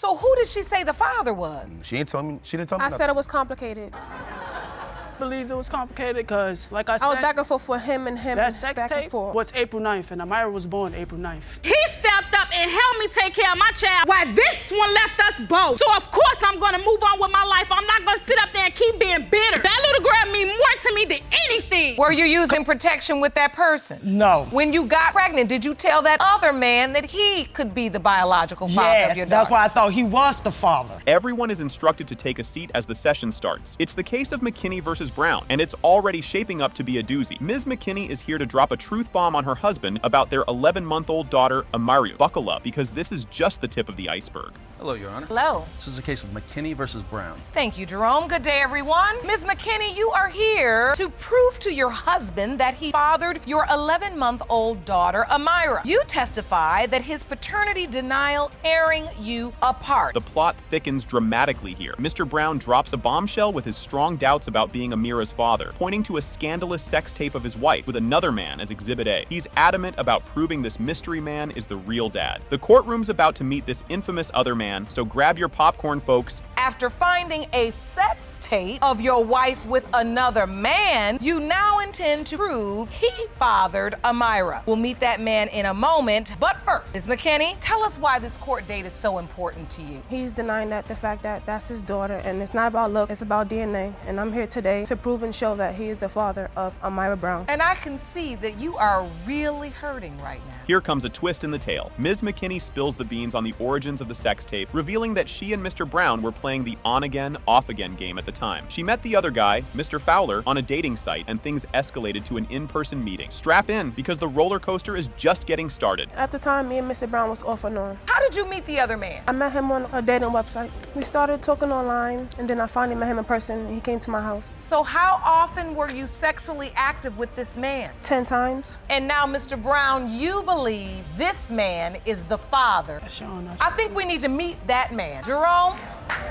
So who did she say the father was? She didn't tell me I nothing. said it was complicated. I believe it was complicated because, like I said, I was back and forth with him and him. that sex back and tape forth. was April 9th, and Amira was born April 9th. He stepped up and helped me take care of my child while this one left us both. So of course I'm gonna move on with my life. I'm not gonna sit up there and keep being bitter. That little girl mean more to me than anything. Were you using protection with that person? No. When you got pregnant, did you tell that other man that he could be the biological father Yes, of your daughter? that's why I thought he was the father. Everyone is instructed to take a seat as the session starts. It's the case of McKinney versus Brown, and it's already shaping up to be a doozy. Ms. McKinney is here to drop a truth bomb on her husband about their 11-month-old daughter, Amira. Buckle up, because this is just the tip of the iceberg. Hello, Your Honor. Hello. This is the case of McKinney versus Brown. Thank you, Jerome. Good day, everyone. Ms. McKinney, you are here to prove to your husband that he fathered your 11-month-old daughter, Amira. You testify that his paternity denial tearing you apart. The plot thickens dramatically here. Mr. Brown drops a bombshell with his strong doubts about being Amira's father, pointing to a scandalous sex tape of his wife with another man as Exhibit A. He's adamant about proving this mystery man is the real dad. The courtroom's about to meet this infamous other man, so grab your popcorn, folks. After finding a sex tape of your wife with another man, you now intend to prove he fathered Amira. We'll meet that man in a moment, but first, Ms. McKinney, tell us why this court date is so important to you. He's denying the fact that that's his daughter, and it's not about look, it's about DNA. And I'm here today to prove and show that he is the father of Amira Brown. And I can see that you are really hurting right now. Here comes a twist in the tale. Ms. McKinney spills the beans on the origins of the sex tape, revealing that she and Mr. Brown were playing the on-again, off-again game at the time. She met the other guy, Mr. Fowler, on a dating site, and things escalated to an in-person meeting. Strap in, because the roller coaster is just getting started. At the time, me and Mr. Brown was off and on. How did you meet the other man? I met him on a dating website. We started talking online, and then I finally met him in person, and he came to my house. So how often were you sexually active with this man? 10 times. And now, Mr. Brown, you believe this man is the father. That's your honor. I think we need to meet that man. Jerome,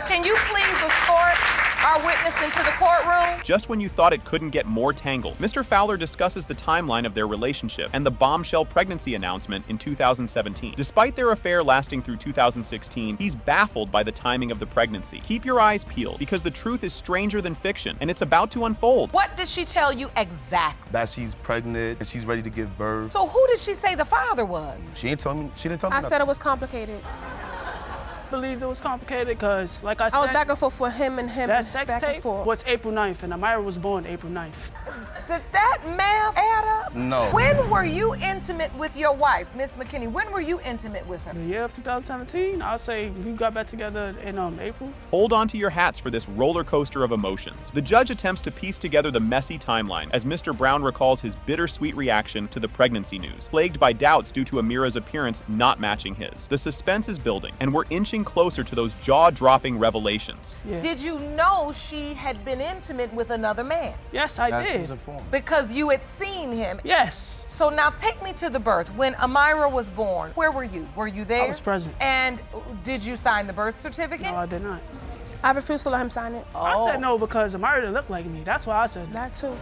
can you please escort our witness into the courtroom? Just when you thought it couldn't get more tangled, Mr. Fowler discusses the timeline of their relationship and the bombshell pregnancy announcement in 2017. Despite their affair lasting through 2016, he's baffled by the timing of the pregnancy. Keep your eyes peeled, because the truth is stranger than fiction, and it's about to unfold. What did she tell you exactly? That she's pregnant and she's ready to give birth. So who did she say the father was? She didn't tell me I nothing. said it was complicated. I believe it was complicated because, like I said, I was back and forth with him and him. that sex back and tape forth. was April 9th, and Amira was born April 9th. Did that math add up? No. When were you intimate with your wife, Miss McKinney? When were you intimate with her? The year of 2017, I'll say we got back together in April. Hold on to your hats for this roller coaster of emotions. The judge attempts to piece together the messy timeline as Mr. Brown recalls his bittersweet reaction to the pregnancy news, plagued by doubts due to Amira's appearance not matching his. The suspense is building, and we're inching closer to those jaw-dropping revelations. Yeah. Did you know she had been intimate with another man? Yes, I She did. was informed. Because you had seen him. Yes. So now take me to the birth. When Amira was born, where were you? Were you there? I was present. And did you sign the birth certificate? No, I did not. I refused to let him sign it. I said no because Amira didn't look like me. That's why I said That too.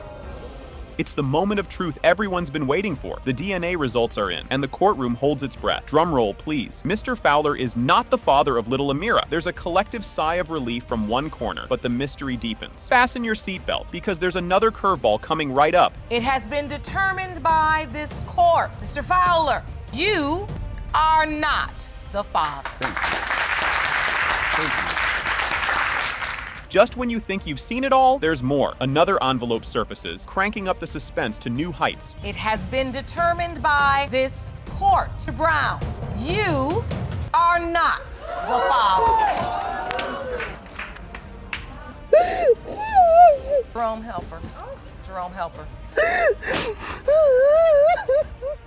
It's the moment of truth everyone's been waiting for. The DNA results are in, and the courtroom holds its breath. Drum roll, please. Mr. Fowler is not the father of little Amira. There's a collective sigh of relief from one corner, but the mystery deepens. Fasten your seatbelt, because there's another curveball coming right up. It has been determined by this court. Mr. Fowler, you are not the father. Thank you. Just when you think you've seen it all, there's more. Another envelope surfaces, cranking up the suspense to new heights. It has been determined by this court. Mr. Brown, you are not the father. Jerome, help her. Jerome, help her.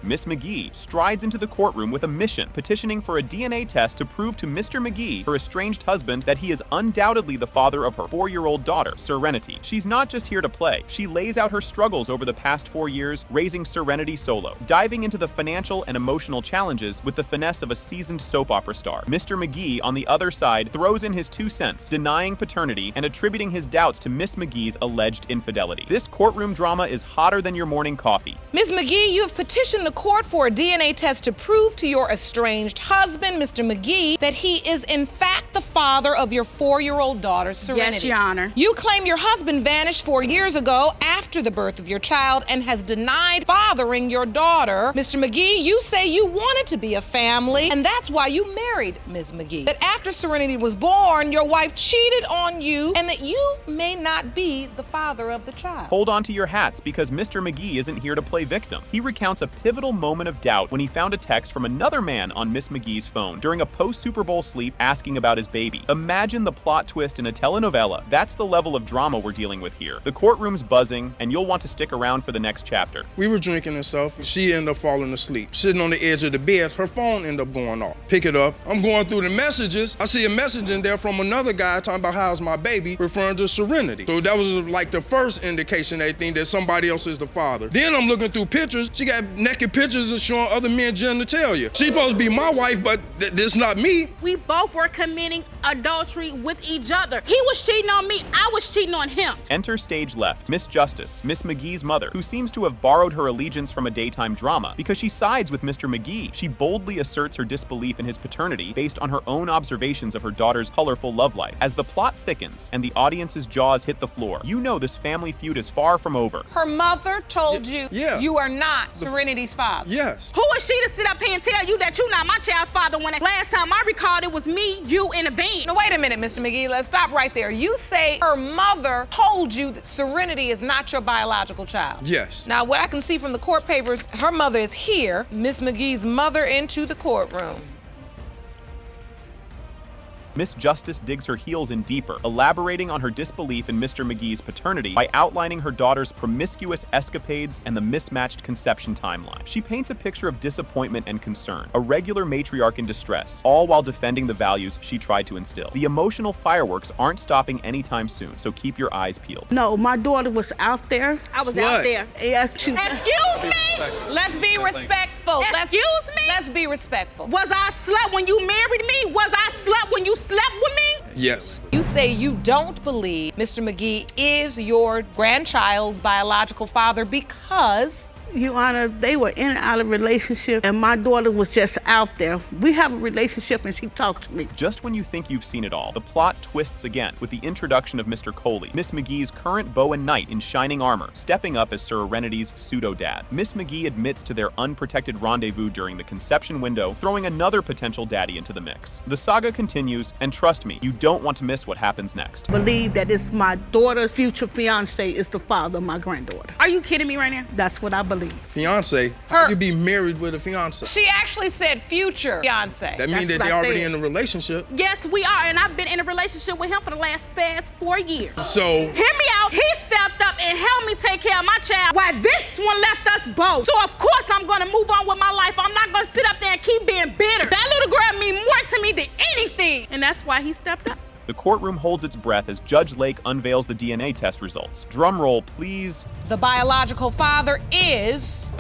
Miss McGee strides into the courtroom with a mission, petitioning for a DNA test to prove to Mr. McGee, her estranged husband, that he is undoubtedly the father of her 4-year-old daughter, Serenity. She's not just here to play. She lays out her struggles over the past 4 years, raising Serenity solo, diving into the financial and emotional challenges with the finesse of a seasoned soap opera star. Mr. McGee, on the other side, throws in his 2 cents, denying paternity and attributing his doubts to Miss McGee's alleged infidelity. This courtroom drama is hotter than your morning coffee. Ms. McGee, you have petitioned the to court for a DNA test to prove to your estranged husband, Mr. McGee, that he is in fact the father of your 4-year-old daughter, Serenity. Yes, Your Honor. You claim your husband vanished 4 years ago after the birth of your child and has denied fathering your daughter. Mr. McGee, you say you wanted to be a family, and that's why you married Ms. McGee. That after Serenity was born, your wife cheated on you, and that you may not be the father of the child. Hold on to your hats, because Mr. McGee isn't here to play victim. He recounts a pivotal moment of doubt when he found a text from another man on Miss McGee's phone during a post-Super Bowl sleep asking about his baby. Imagine the plot twist in a telenovela. That's the level of drama we're dealing with here. The courtroom's buzzing, and you'll want to stick around for the next chapter. We were drinking and stuff. She ended up falling asleep. Sitting on the edge of the bed, her phone ended up going off. Pick it up. I'm going through the messages. I see a message in there from another guy talking about how's my baby, referring to Serenity. So that was like the first indication they think that somebody else is the father. Then I'm looking through pictures. She got naked pictures of showing other men genitalia. She's supposed to be my wife, but this not me. We both were committing adultery with each other. He was cheating on me, I was cheating on him. Enter stage left, Miss Justice, Miss McGee's mother, who seems to have borrowed her allegiance from a daytime drama because she sides with Mr. McGee. She boldly asserts her disbelief in his paternity based on her own observations of her daughter's colorful love life. As the plot thickens and the audience's jaws hit the floor, you know this family feud is far from over. Her mother told you you are not Serenity's father. Yes. Who is she to sit up here and tell you that you're not my child's father when the last time I recalled it was me, you, and a van? Now, wait a minute, Mr. McGee. Let's stop right there. You say her mother told you that Serenity is not your biological child. Yes. Now, what I can see from the court papers, her mother is here. Miss McGee's mother into the courtroom. Miss Justice digs her heels in deeper, elaborating on her disbelief in Mr. McGee's paternity by outlining her daughter's promiscuous escapades and the mismatched conception timeline. She paints a picture of disappointment and concern, a regular matriarch in distress, all while defending the values she tried to instill. The emotional fireworks aren't stopping anytime soon, so keep your eyes peeled. No, my daughter was out there. I was out there. Yes, she Excuse me? Let's be respectful. Excuse me? Let's be respectful. Was I a slut when you married me? Was I a slut when you slept with me? Yes. You say you don't believe Mr. McGee is your grandchild's biological father because... Your Honor, they were in and out of relationship, and my daughter was just out there. We have a relationship, and she talked to me. Just when you think you've seen it all, the plot twists again with the introduction of Mr. Coley, Miss McGee's current beau and knight in shining armor, stepping up as Serenity's pseudo-dad. Miss McGee admits to their unprotected rendezvous during the conception window, throwing another potential daddy into the mix. The saga continues, and trust me, you don't want to miss what happens next. Believe that it's my daughter's future fiance is the father of my granddaughter. Are you kidding me right now? That's what I believe. Fiance? How you be married with a fiance? She actually said future fiance. That means that they're already in a relationship. Yes, we are, and I've been in a relationship with him for the last past 4 years. So... Hear me out. He stepped up and helped me take care of my child while this one left us both. So of course I'm gonna move on with my life. I'm not gonna sit up there and keep being bitter. That little girl mean more to me than anything. And that's why he stepped up. The courtroom holds its breath as Judge Lake unveils the DNA test results. Drum roll, please. The biological father is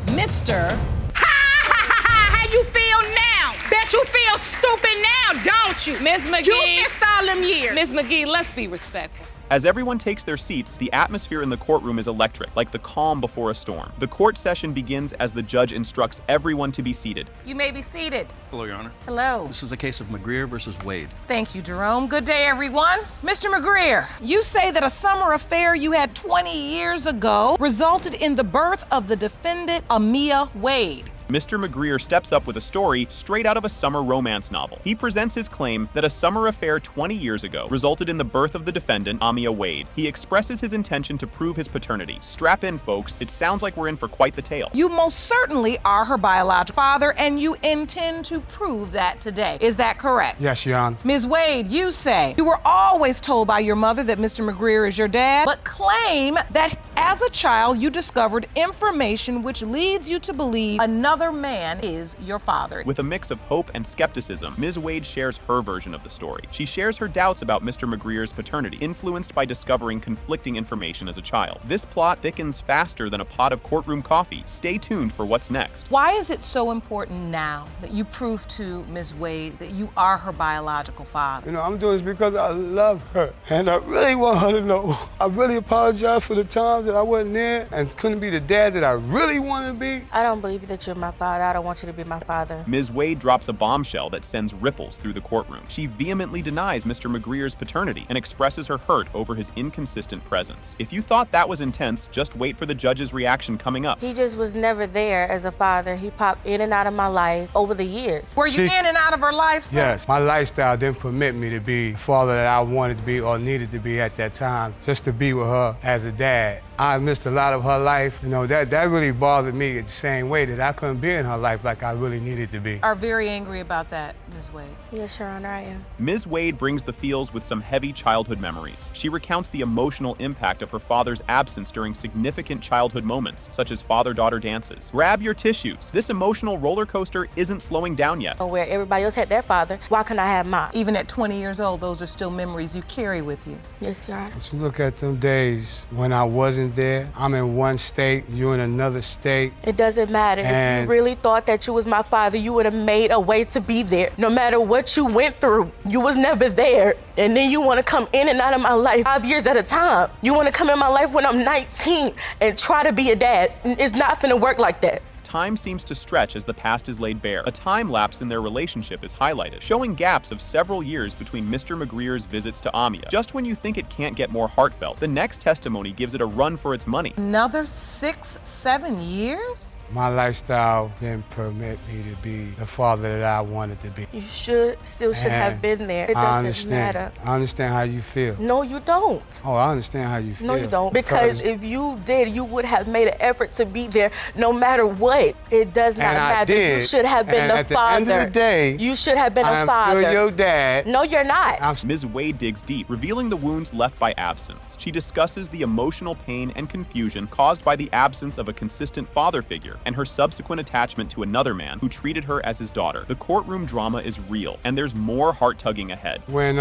Mr. How you feel now? Bet you feel stupid now, don't you? Miss McGee. You missed all them years. Miss McGee, let's be respectful. As everyone takes their seats, the atmosphere in the courtroom is electric, like the calm before a storm. The court session begins as the judge instructs everyone to be seated. You may be seated. Hello, Your Honor. Hello. This is a case of McGreer versus Wade. Thank you, Jerome. Good day, everyone. Mr. McGreer, you say that a summer affair you had 20 years ago resulted in the birth of the defendant, Amia Wade. Mr. McGreer steps up with a story straight out of a summer romance novel. He presents his claim that a summer affair 20 years ago resulted in the birth of the defendant, Amia Wade. He expresses his intention to prove his paternity. Strap in, folks. It sounds like we're in for quite the tale. You most certainly are her biological father, and you intend to prove that today. Is that correct? Yes, Your Honor. Ms. Wade, you say you were always told by your mother that Mr. McGreer is your dad, but claim that as a child you discovered information which leads you to believe another man is your father. With a mix of hope and skepticism, Ms. Wade shares her version of the story. She shares her doubts about Mr. McGreer's paternity, influenced by discovering conflicting information as a child. This plot thickens faster than a pot of courtroom coffee. Stay tuned for what's next. Why is it so important now that you prove to Ms. Wade that you are her biological father? You know, I'm doing this because I love her, and I really want her to know. I really apologize for the times times that I wasn't there and couldn't be the dad that I really wanted to be. I don't believe that you're my father. I don't want you to be my father. Ms. Wade drops a bombshell that sends ripples through the courtroom. She vehemently denies Mr. McGreer's paternity and expresses her hurt over his inconsistent presence. If you thought that was intense, just wait for the judge's reaction coming up. He just was never there as a father. He popped in and out of my life over the years. Were you in and out of her life, sir? Yes. My lifestyle didn't permit me to be the father that I wanted to be or needed to be at that time, just to be with her as a dad. I missed a lot of her life. You know, that really bothered me the same way that I couldn't be in her life like I really needed to be. Are very angry about that, Ms. Wade. Yes, Your Honor, I am. Ms. Wade brings the feels with some heavy childhood memories. She recounts the emotional impact of her father's absence during significant childhood moments, such as father-daughter dances. Grab your tissues. This emotional roller coaster isn't slowing down yet. Where everybody else had their father, why couldn't I have mine? Even at 20 years old, those are still memories you carry with you. Yes, Your Honor. Let's look at them days when I wasn't there. I'm in one state, you in another state. It doesn't matter. If you really thought that you was my father, you would have made a way to be there. No matter what you went through, you was never there. And then you want to come in and out of my life 5 years at a time. You want to come in my life when I'm 19 and try to be a dad. It's not gonna work like that. Time seems to stretch as the past is laid bare. A time lapse in their relationship is highlighted, showing gaps of several years between Mr. McGreer's visits to Amia. Just when you think it can't get more heartfelt, the next testimony gives it a run for its money. Another 6, 7 years? My lifestyle didn't permit me to be the father that I wanted to be. You still should have been there. It doesn't matter. I understand how you feel. No, you don't. Oh, I understand how you feel. No, you don't. Because if you did, you would have made an effort to be there no matter what. It does not matter. You should have been the father. At the end of the day, you should have been a father. I'm still your dad. No, you're not. Ms. Wade digs deep, revealing the wounds left by absence. She discusses the emotional pain and confusion caused by the absence of a consistent father figure and her subsequent attachment to another man who treated her as his daughter. The courtroom drama is real, and there's more heart-tugging ahead. When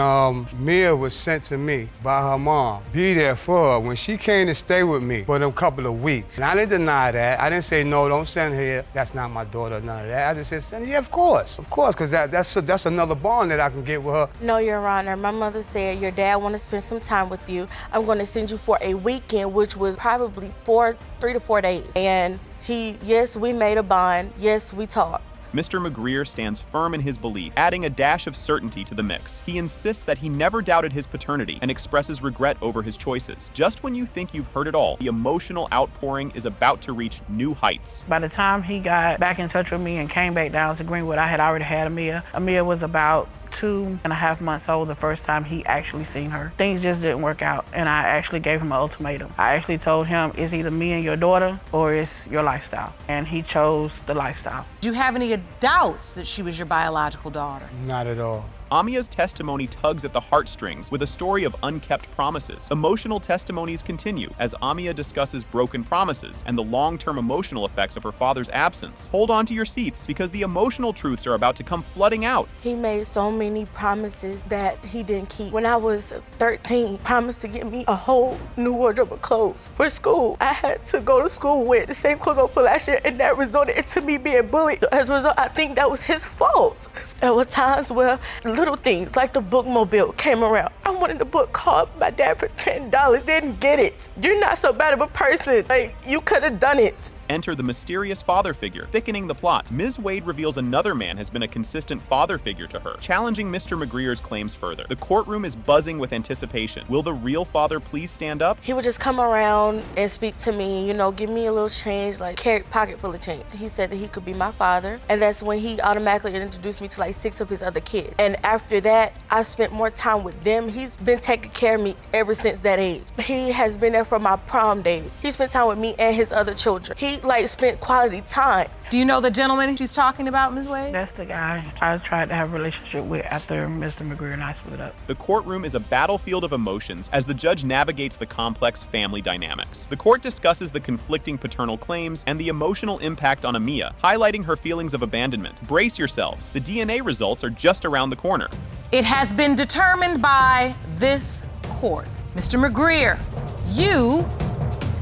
Mia was sent to me by her mom, be there for her. When she came to stay with me for them couple of weeks, and I didn't deny that. I didn't say, no, don't send her. That's not my daughter, none of that. I just said, yeah, of course, because that's another bond that I can get with her. No, Your Honor. My mother said your dad want to spend some time with you. I'm going to send you for a weekend, which was probably 3 to 4 days. And yes, we made a bond. Yes, we talked. Mr. McGreer stands firm in his belief, adding a dash of certainty to the mix. He insists that he never doubted his paternity and expresses regret over his choices. Just when you think you've heard it all, the emotional outpouring is about to reach new heights. By the time he got back in touch with me and came back down to Greenwood, I had already had Amia. Amia was about 2.5 months old the first time he actually seen her. Things just didn't work out, and I actually gave him an ultimatum. I actually told him, it's either me and your daughter, or it's your lifestyle. And he chose the lifestyle. Do you have any doubts that she was your biological daughter? Not at all. Amia's testimony tugs at the heartstrings with a story of unkept promises. Emotional testimonies continue as Amia discusses broken promises and the long-term emotional effects of her father's absence. Hold on to your seats because the emotional truths are about to come flooding out. He made so many promises that he didn't keep. When I was 13, promised to get me a whole new wardrobe of clothes for school. I had to go to school with the same clothes I put last year, and that resulted into me being bullied. As a result, I think that was his fault. There were times where little things like the bookmobile came around. I wanted the book called my dad for $10, didn't get it. You're not so bad of a person. Like, you could have done it. Enter the mysterious father figure, thickening the plot. Ms. Wade reveals another man has been a consistent father figure to her, challenging Mr. McGreer's claims further. The courtroom is buzzing with anticipation. Will the real father please stand up? He would just come around and speak to me, give me a little change, like pocket full of change. He said that he could be my father, and that's when he automatically introduced me to like 6 of his other kids. And after that, I spent more time with them. He's been taking care of me ever since that age. He has been there for my prom days. He spent time with me and his other children. He spent quality time. Do you know the gentleman she's talking about, Ms. Wade? That's the guy I tried to have a relationship with after Mr. McGreer and I split up. The courtroom is a battlefield of emotions as the judge navigates the complex family dynamics. The court discusses the conflicting paternal claims and the emotional impact on Amia, highlighting her feelings of abandonment. Brace yourselves. The DNA results are just around the corner. It has been determined by this court. Mr. McGreer, you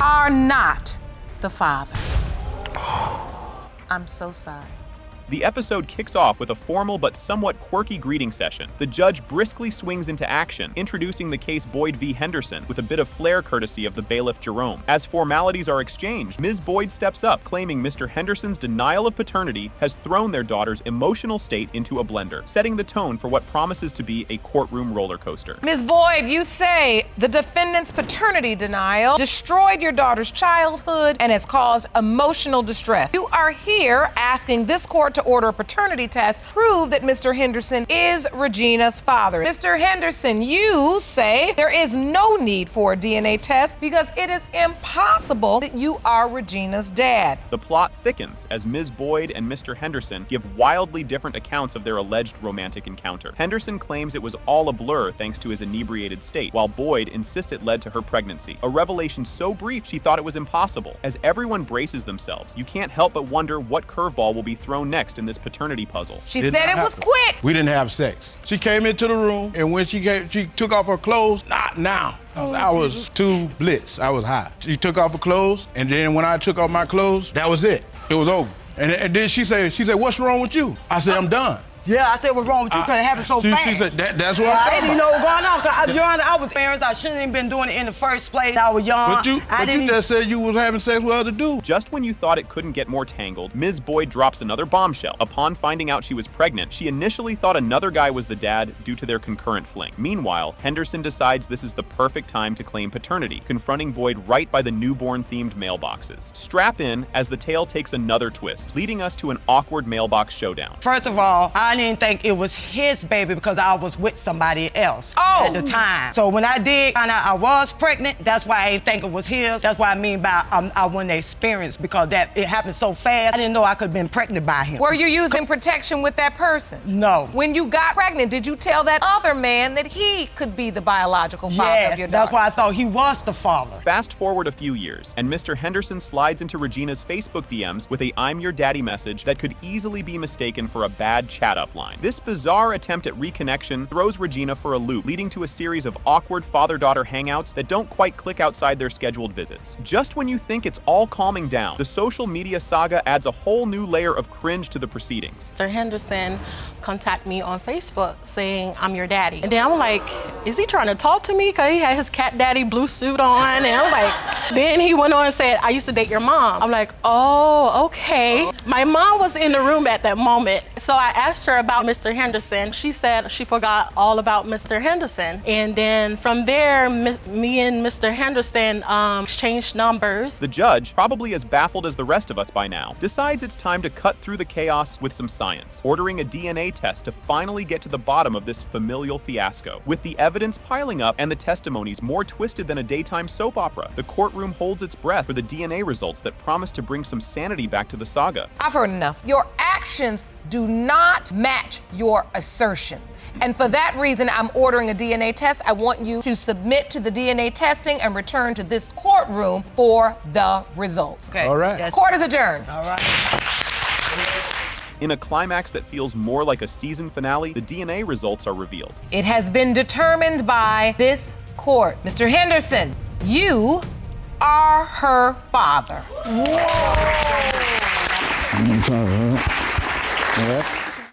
are not the father. I'm so sorry. The episode kicks off with a formal but somewhat quirky greeting session. The judge briskly swings into action, introducing the case Boyd v. Henderson with a bit of flair courtesy of the bailiff Jerome. As formalities are exchanged, Ms. Boyd steps up, claiming Mr. Henderson's denial of paternity has thrown their daughter's emotional state into a blender, setting the tone for what promises to be a courtroom roller coaster. Ms. Boyd, you say the defendant's paternity denial destroyed your daughter's childhood and has caused emotional distress. You are here asking this court to order a paternity test to prove that Mr. Henderson is Regina's father. Mr. Henderson, you say there is no need for a DNA test because it is impossible that you are Regina's dad. The plot thickens as Ms. Boyd and Mr. Henderson give wildly different accounts of their alleged romantic encounter. Henderson claims it was all a blur thanks to his inebriated state, while Boyd insists it led to her pregnancy. A revelation so brief she thought it was impossible. As everyone braces themselves, you can't help but wonder what curveball will be thrown next in this paternity puzzle. She said it was quick. We didn't have sex. She came into the room, and when she took off her clothes, not now. I was too blitzed. I was high. She took off her clothes, and then when I took off my clothes, that was it. It was over. And then she said, what's wrong with you? I said, I'm done. Yeah, I said, what's wrong with you? Because it happened so fast. She said, that's what I didn't even know what was going on. Because, Your Honor, I was parents. I shouldn't have been doing it in the first place. I was young. But you just said you was having sex with other dudes. Just when you thought it couldn't get more tangled, Ms. Boyd drops another bombshell. Upon finding out she was pregnant, she initially thought another guy was the dad due to their concurrent fling. Meanwhile, Henderson decides this is the perfect time to claim paternity, confronting Boyd right by the newborn-themed mailboxes. Strap in as the tale takes another twist, leading us to an awkward mailbox showdown. First of all, I didn't think it was his baby because I was with somebody else at the time. So when I did find out I was pregnant, that's why I didn't think it was his. That's what I mean by I wasn't experienced, because it happened so fast. I didn't know I could have been pregnant by him. Were you using protection with that person? No. When you got pregnant, did you tell that other man that he could be the biological father of your daughter? That's why I thought he was the father. Fast forward a few years, and Mr. Henderson slides into Regina's Facebook DMs with a "I'm your daddy" message that could easily be mistaken for a bad chat-up line. This bizarre attempt at reconnection throws Regina for a loop, leading to a series of awkward father-daughter hangouts that don't quite click outside their scheduled visits. Just when you think it's all calming down, the social media saga adds a whole new layer of cringe to the proceedings. Mr. Henderson contacted me on Facebook saying, I'm your daddy. And then I'm like, is he trying to talk to me? Because he had his cat daddy blue suit on. And I'm like, then he went on and said, I used to date your mom. I'm like, oh, okay. My mom was in the room at that moment. So I asked her about Mr. Henderson. She said she forgot all about Mr. Henderson. And then from there, me and Mr. Henderson exchanged numbers. The judge, probably as baffled as the rest of us by now, decides it's time to cut through the chaos with some science, ordering a DNA test to finally get to the bottom of this familial fiasco. With the evidence piling up and the testimonies more twisted than a daytime soap opera, the courtroom holds its breath for the DNA results that promise to bring some sanity back to the saga. I've heard enough. Your actions do not match your assertion. And for that reason, I'm ordering a DNA test. I want you to submit to the DNA testing and return to this courtroom for the results. Okay. All right. Court is adjourned. All right. In a climax that feels more like a season finale, the DNA results are revealed. It has been determined by this court. Mr. Henderson, you are her father. Whoa.